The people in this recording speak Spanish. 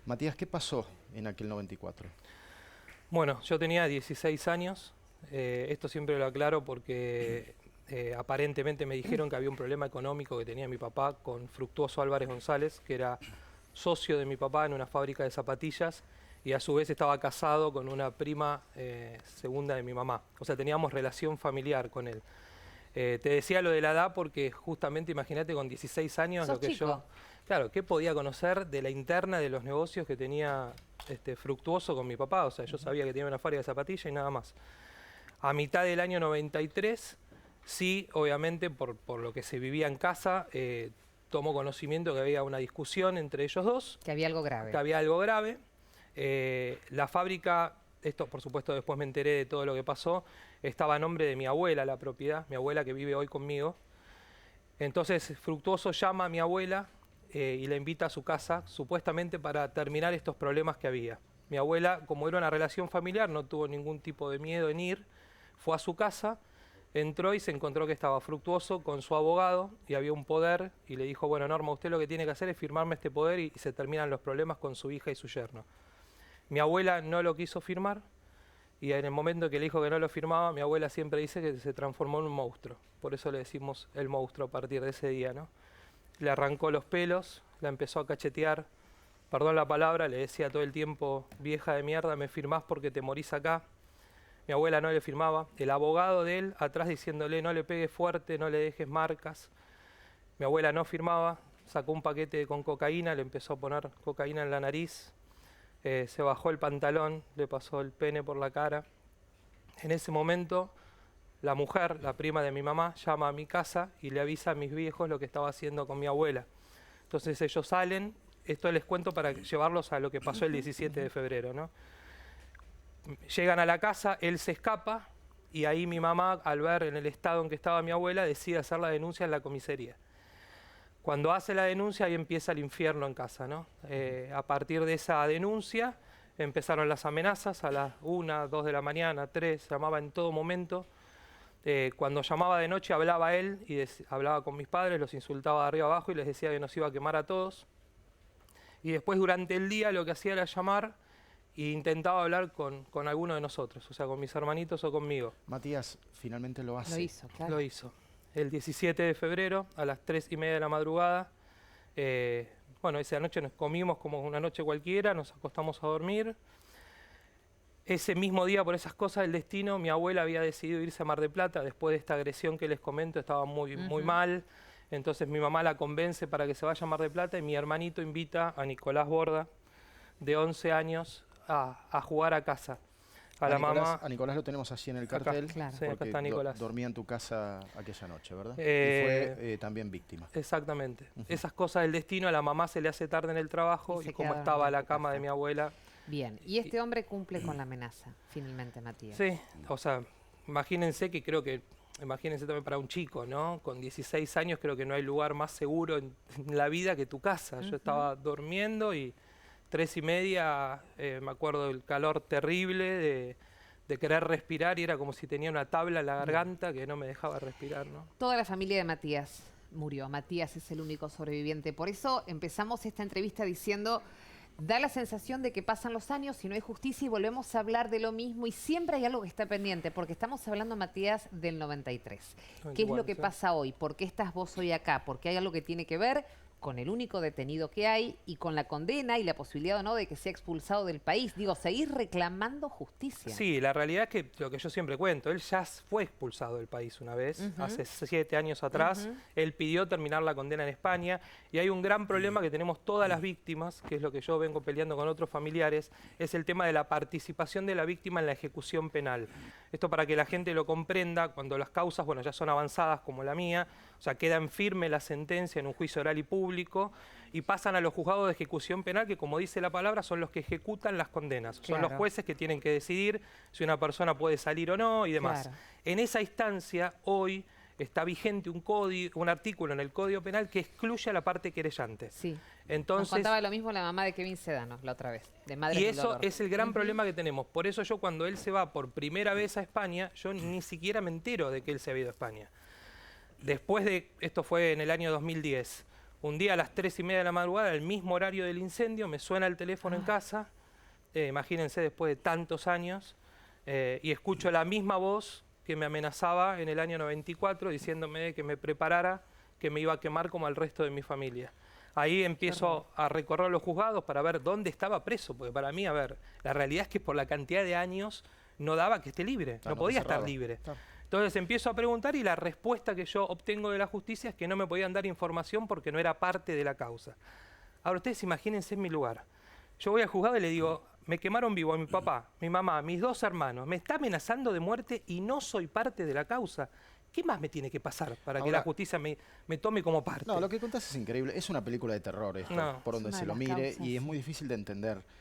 Matías, ¿qué pasó en aquel 94? Bueno, yo tenía 16 años, esto siempre lo aclaro porque aparentemente me dijeron que había un problema económico que tenía mi papá con Fructuoso Álvarez González, que era socio de mi papá en una fábrica de zapatillas y a su vez estaba casado con una prima segunda de mi mamá. O sea, teníamos relación familiar con él. Te decía lo de la edad porque justamente, imagínate, con 16 años ¿Sos lo que chico? yo... Claro, ¿qué podía conocer de la interna de los negocios que tenía Fructuoso con mi papá? O sea, yo sabía que tenía una fábrica de zapatillas y nada más. A mitad del año 93, sí, obviamente, por lo que se vivía en casa, tomó conocimiento que había una discusión entre ellos dos, Que había algo grave. que había algo grave. La fábrica, esto por supuesto después me enteré de todo lo que pasó, estaba a nombre de mi abuela la propiedad, mi abuela que vive hoy conmigo. Entonces Fructuoso llama a mi abuela y la invita a su casa, supuestamente para terminar estos problemas que había. Mi abuela, como era una relación familiar, no tuvo ningún tipo de miedo en ir, fue a su casa, entró y se encontró que estaba Fructuoso con su abogado y había un poder y le dijo, bueno, Norma, usted lo que tiene que hacer es firmarme este poder y se terminan los problemas con su hija y su yerno. Mi abuela no lo quiso firmar y en el momento que le dijo que no lo firmaba, mi abuela siempre dice que se transformó en un monstruo. Por eso le decimos el monstruo a partir de ese día, ¿no? Le arrancó los pelos, la empezó a cachetear, perdón la palabra, le decía todo el tiempo, vieja de mierda, me firmás porque te morís acá. Mi abuela no le firmaba, el abogado de él atrás diciéndole no le pegues fuerte, no le dejes marcas. Mi abuela no firmaba, sacó un paquete con cocaína, le empezó a poner cocaína en la nariz, se bajó el pantalón, le pasó el pene por la cara. En ese momento, la mujer, la prima de mi mamá, llama a mi casa y le avisa a mis viejos lo que estaba haciendo con mi abuela. Entonces ellos salen, esto les cuento para llevarlos a lo que pasó el 17 de febrero, ¿no? Llegan a la casa, él se escapa y ahí mi mamá, al ver en el estado en que estaba mi abuela, decide hacer la denuncia en la comisaría. Cuando hace la denuncia, ahí empieza el infierno en casa, ¿no? A partir de esa denuncia empezaron las amenazas a las 1, 2 de la mañana, 3, llamaba en todo momento. Cuando llamaba de noche hablaba él y hablaba con mis padres, los insultaba de arriba abajo y les decía que nos iba a quemar a todos. Y después durante el día lo que hacía era llamar e intentaba hablar con alguno de nosotros, o sea, con mis hermanitos o conmigo. Matías finalmente lo hace. Lo hizo, claro. Lo hizo. El 17 de febrero, a las 3:30 de la madrugada, bueno, esa noche nos comimos como una noche cualquiera, nos acostamos a dormir. Ese mismo día, por esas cosas del destino, mi abuela había decidido irse a Mar del Plata, después de esta agresión que les comento, estaba muy mal. Entonces mi mamá la convence para que se vaya a Mar del Plata y mi hermanito invita a Nicolás Borda, de 11 años, a jugar a casa. A Nicolás lo tenemos así en el cartel, Acá, claro. Sí, acá está Nicolás. Dormía en tu casa aquella noche, ¿verdad? Y fue también víctima. Exactamente. Esas cosas del destino, a la mamá se le hace tarde en el trabajo Y se y como queda estaba en la tu cama casa. de mi abuela. Bien, y este hombre cumple con la amenaza, finalmente, Matías. Sí, o sea, imagínense imagínense también para un chico, ¿no? Con 16 años creo que no hay lugar más seguro en la vida que tu casa. Yo estaba durmiendo y 3:30, me acuerdo del calor terrible, de querer respirar y era como si tenía una tabla en la garganta que no me dejaba respirar, ¿no? Toda la familia de Matías murió. Matías es el único sobreviviente. Por eso empezamos esta entrevista diciendo, da la sensación de que pasan los años y no hay justicia y volvemos a hablar de lo mismo y siempre hay algo que está pendiente, porque estamos hablando, Matías, del 93. ¿Qué es lo que pasa hoy? ¿Por qué estás vos hoy acá? Porque hay algo que tiene que ver con el único detenido que hay y con la condena y la posibilidad o no de que sea expulsado del país. Digo, seguir reclamando justicia. Sí, la realidad es que lo que yo siempre cuento, él ya fue expulsado del país una vez, hace 7 años atrás, él pidió terminar la condena en España y hay un gran problema que tenemos todas las víctimas, que es lo que yo vengo peleando con otros familiares, es el tema de la participación de la víctima en la ejecución penal. Esto para que la gente lo comprenda, cuando las causas, bueno, ya son avanzadas como la mía, o sea, queda en firme la sentencia en un juicio oral y público y pasan a los juzgados de ejecución penal, que como dice la palabra, son los que ejecutan las condenas. Son los jueces que tienen que decidir si una persona puede salir o no y demás. Claro. En esa instancia, hoy está vigente un artículo en el Código Penal que excluye a la parte querellante. Sí. Entonces, nos contaba lo mismo la mamá de Kevin Sedano la otra vez, de Madres y del eso Dolor. es el gran problema que tenemos. Por eso yo cuando él se va por primera vez a España, yo ni siquiera me entero de que él se había ido a España. Después de, esto fue en el año 2010, Un día a las 3:30 de la madrugada, el mismo horario del incendio, me suena el teléfono en casa, imagínense después de tantos años, y escucho la misma voz que me amenazaba en el año 94, diciéndome que me preparara, que me iba a quemar como al resto de mi familia. Ahí empiezo a recorrer los juzgados para ver dónde estaba preso, porque para mí, a ver, la realidad es que por la cantidad de años no daba que esté libre, no podía estar libre. Entonces empiezo a preguntar y la respuesta que yo obtengo de la justicia es que no me podían dar información porque no era parte de la causa. Ahora ustedes imagínense en mi lugar. Yo voy al juzgado y le digo, me quemaron vivo a mi papá, mi mamá, mis 2 hermanos, me está amenazando de muerte y no soy parte de la causa. ¿Qué más me tiene que pasar para que la justicia me tome como parte? No, lo que contás es increíble. Es una película de terror esto, por donde se lo mire, y es muy difícil de entender.